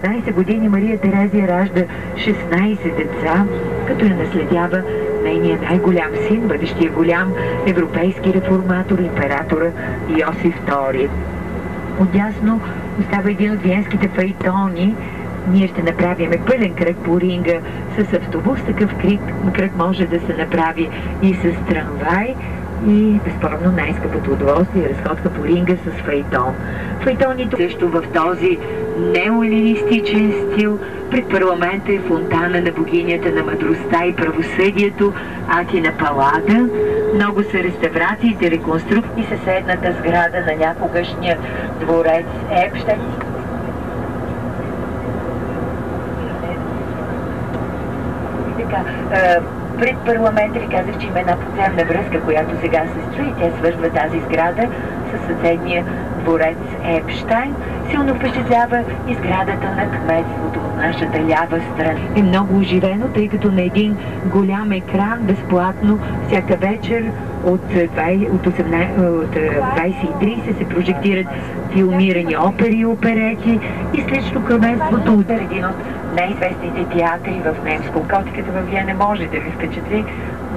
15 години Мария Терезия ражда 16 деца, като я наследява нейния най-голям син, бъдещия голям европейски реформатор, императора Йосиф II. Отдясно остава един от виенските фаетони. Ние ще направим пълен кръг по ринга с автобус. Такъв кръг може да се направи и с трамвай. И безспорно най-скъпото удоволствие е разходка по ринга с фаетон. Фаетоните също в този неолинистичен стил. Пред парламента е фонтана на богинята на мъдростта и правосъдието Атина Палада. Много са реставрациите, реконструкции. Съседната сграда на някогашния дворец Епщайн. Пред парламента ви казах, че има една подземна връзка, която сега се строи. Тя свързва тази сграда с съседния дворец Епщайн. Силно впечатлява и сградата на кметството от нашата лява страна. Е много оживено, тъй като на един голям екран безплатно всяка вечер от 20:30 се прожектират филмирани опери и оперети и след кметството от един от най-известните театри в немско. Готиката във Виена може да ви впечатли,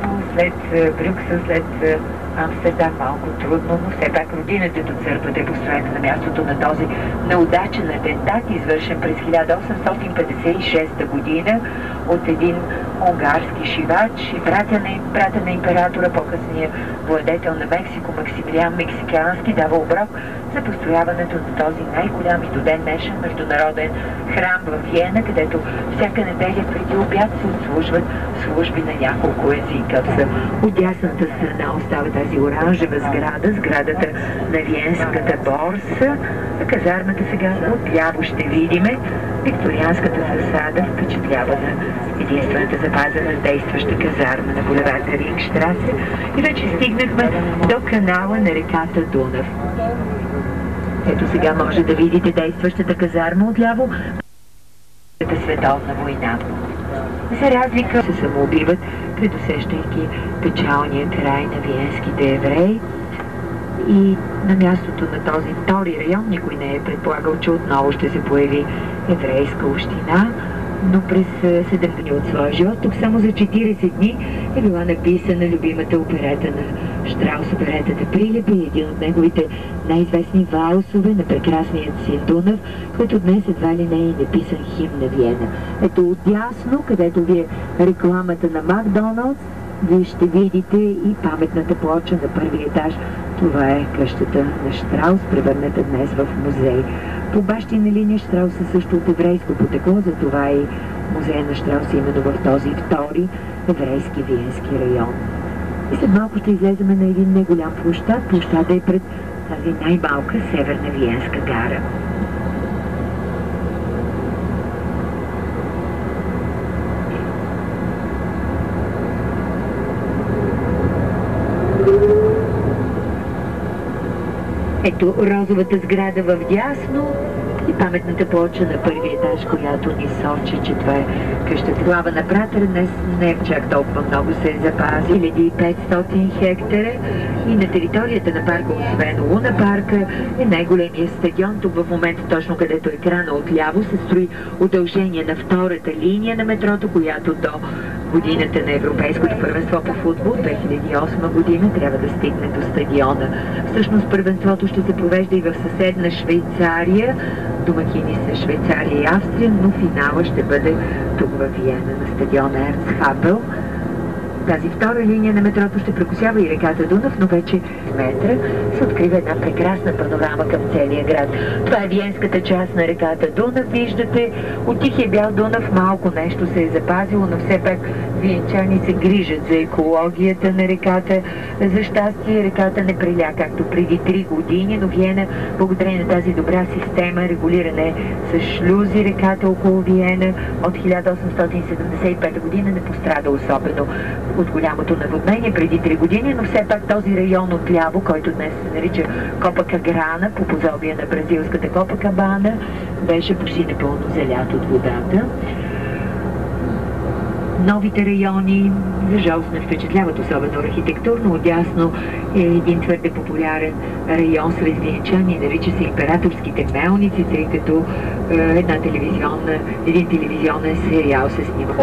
но след Брюксел, след Амстердам малко трудно, но все пак родината до църквата е построена на мястото на този неудачен атентат, извършен през 1856 година от един унгарски шивач и брата на императора, по-късния владетел на Мексико, Максимилиан Мексикански, дава оброк за построяването на този най-голям и до ден днешен международен храм в Виена, където всяка неделя преди обяд се отслужват служби на няколко езика. От дясната страна остава тази оранжева сграда, сградата на Виенската борса. Казармата сега отляво ще видиме. Викторианската фасада впечатлява на единствената запазена действаща казарма на булеварда Рингштрасе. И вече стигнахме до канала на реката Дунав. Ето сега може да видите действащата казарма отляво. Световна война. За разлика се самоубиват, предусещайки печалния край на виенските евреи. И на мястото на този втори район никой не е предполагал, че отново ще се появи еврейска община, но през 7 дни от своя живот, тук само за 40 дни е била написана любимата оперета на Штраус, оперетата Прилепа, и един от неговите най-известни валсове на прекрасният син Дунав, който днес едва ли не е написан химн на Виена. Ето отдясно, където ви е рекламата на Макдоналдс, вие ще видите и паметната плоча на първи етаж. Това е къщата на Штраус, превърната днес в музей. По бащина линия Штраус е също от еврейско потекло, затова и музея на Штраус е именно в този втори еврейски виенски район. И след малко ще излеземе на един неголям площад. Площада е пред тази най-малка северна виенска гара. Ето розовата сграда в дясно и паметната плоча на първи етаж, която ни сочи, че това е къщата глава на пратера. Днес не е чак толкова много се е запази. 1500 хектара и на територията на парка, освен Луна парка, е най-големия стадион. Тук в момента, точно където екрана отляво, се строи удължение на втората линия на метрото, която до годината на Европейското първенство по футбол 2008 година трябва да стигне до стадиона. Всъщност първенството ще се провежда и в съседна Швейцария. Домакини са Швейцария и Австрия, но финала ще бъде тук в Виена на стадиона Ерцхапел. Тази втора линия на метрото ще прекосява и реката Дунав, но вече метра се открива една прекрасна панорама към целия град. Това е виенската част на реката Дунав. Виждате, от Тихия бял Дунав малко нещо се е запазило, но все пак виенчани се грижат за екологията на реката. За щастие реката не преля както преди 3 години, но Виена, благодарение на тази добра система, регулиране с шлюзи реката около Виена от 1875 година, не пострада особено от голямото наводнение преди 3 години, но все пак този район отляво, който днес се нарича Копакабана, по подобие на бразилската Копакабана, беше почти непълно залят от водата. новите райони, за жалост не впечатляват особено архитектурно. Отдясно е един твърде популярен район сред виенчани, нарича се Императорските мелници, тъй като един телевизионен сериал се снима.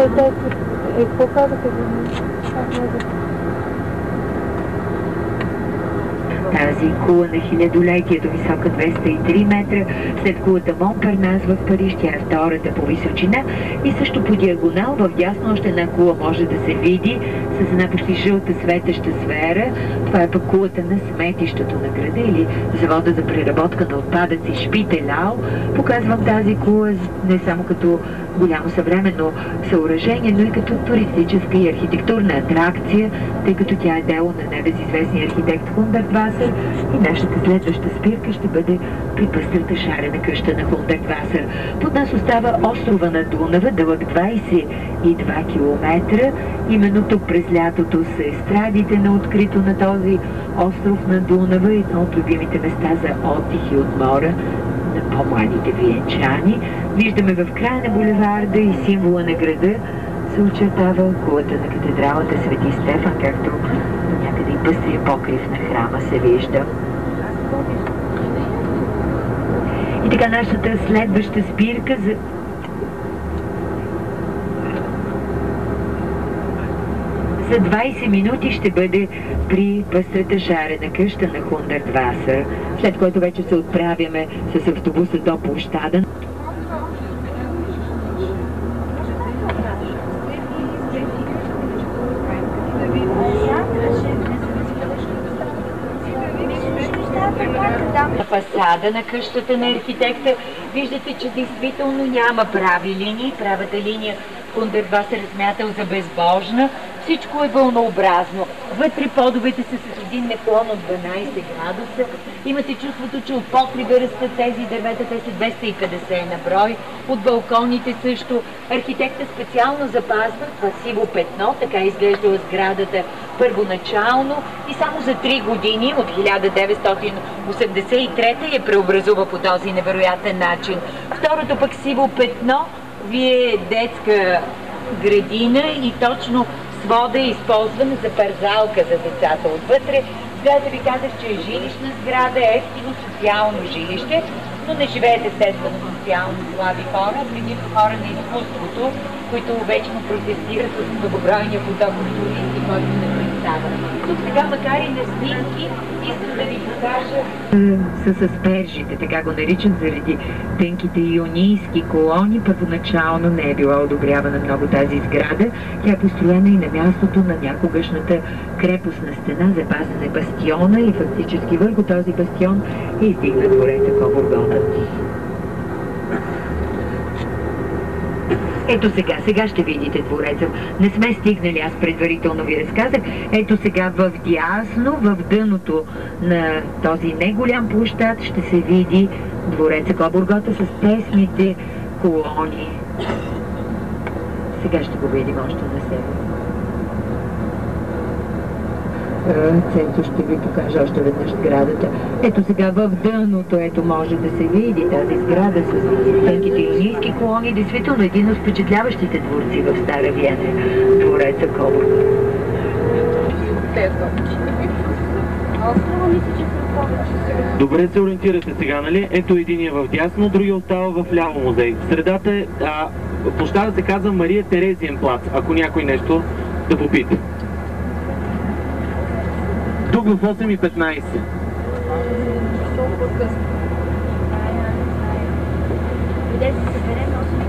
Тази кула на хилядолетието, висока 203 метра, след кулата Монпарнас в Париж, тя е втората по височина и също по диагонал, в дясно още една кула може да се види с една почти жълта светеща сфера. Това е пък кулата на сметището на града или завода за преработка на отпадъци Шпителяу. Показвам тази кула не само като голямо съвременно съоръжение, но и като туристическа и архитектурна атракция, тъй като тя е дело на небезизвестния архитект Хунберт Васер и нашата следваща спирка ще бъде при пъстрата шарена къща на Хунберт Васер. Под нас остава острова на Дунава, дълъг 22 км. Именно тук през лятото са естрадите на открито на този остров на Дунава, едно от любимите места за отдихи от мора на по-младите виенчани. Виждаме в края на булеварда и символа на града се очертава кулата на катедралата Свети Стефан, както някъде и пъстрия покрив на храма се вижда. И така нашата следваща спирка за 20 минути ще бъде при пъстрата шарена къща на Хунберт Васер, след което вече се отправяме с автобуса до площада. На фасада на къщата на архитекта виждате, че действително няма прави линии. Правата линия Хунберт Васер е смятал за безбожна. Всичко е вълнообразно. Вътре подовете са с един наклон от 12 градуса. Имате чувството, че от покрива растат тези дървета, те са 250 на брой. От балконите също. Архитектът специално запазва това сиво петно, така изглеждала сградата първоначално и само за 3 години, от 1983 я преобразува по този невероятен начин. Второто пък сиво петно ви е детска градина и точно свода е използвана за парзалка за децата отвътре. Сега да ви казах, че е жилищна сграда, ефтино социално жилище, но не живеят естествено социално слаби хора, предимно хора на изкуството, които вечно протестират с многобройния поток от туристи, който не представя. Тук сега, макар и на снимки, искам да ви покажа с аспержите, така го наричат, заради тънките ионийски колони. Първоначално не е била одобрявана много тази сграда. Тя е построена и на мястото на някогашната крепостна стена, запазена е бастиона и фактически върху този бастион е издигнат дворецът Кобургонът. Ето сега ще видите двореца. Не сме стигнали, аз предварително ви разказах. Ето сега в дясно, в дъното на този неголям площад ще се види двореца Кобургота с тесните колони. Сега ще го видим още на себе. Центо ще ви покажа още веднъж сградата. Ето сега в дъното, ето може да се види тази сграда с тънките ионийски колони. Действително един от впечатляващите дворци в Стара Виена, двореца Кобургот. Добре се ориентирате сега, нали? Ето единия в дясно, другия остава в ляво музей. В средата е, площада се казва Мария Терезиен плац, ако някой нещо да попита. Тук в 8:15.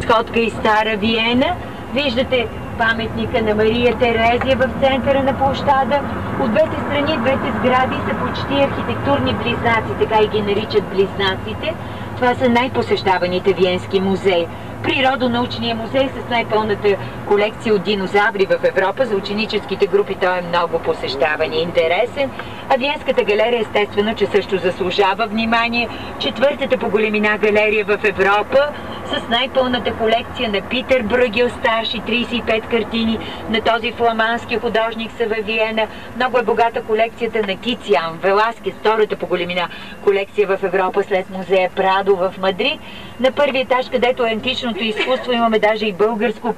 Сходка и Стара Виена. Виждате паметника на Мария Терезия в центъра на площада. От двете страни, двете сгради са почти архитектурни близнаци, така и ги наричат близнаците. Това са най-посещаваните виенски музеи. Природонаучния музей с най-пълната колекция от динозаври в Европа. За ученическите групи той е много посещаван и интересен. А Виенската галерия естествено, че също заслужава внимание. Четвъртата по големина галерия в Европа с най-пълната колекция на Питер Брюгел старши, 35 картини на този фламандски художник са във Виена. Много е богата колекцията на Тициан, Веласкес, втората по големина колекция в Европа след музея Прадо в Мадрид. На първия етаж, където е античното изкуство, имаме даже и българско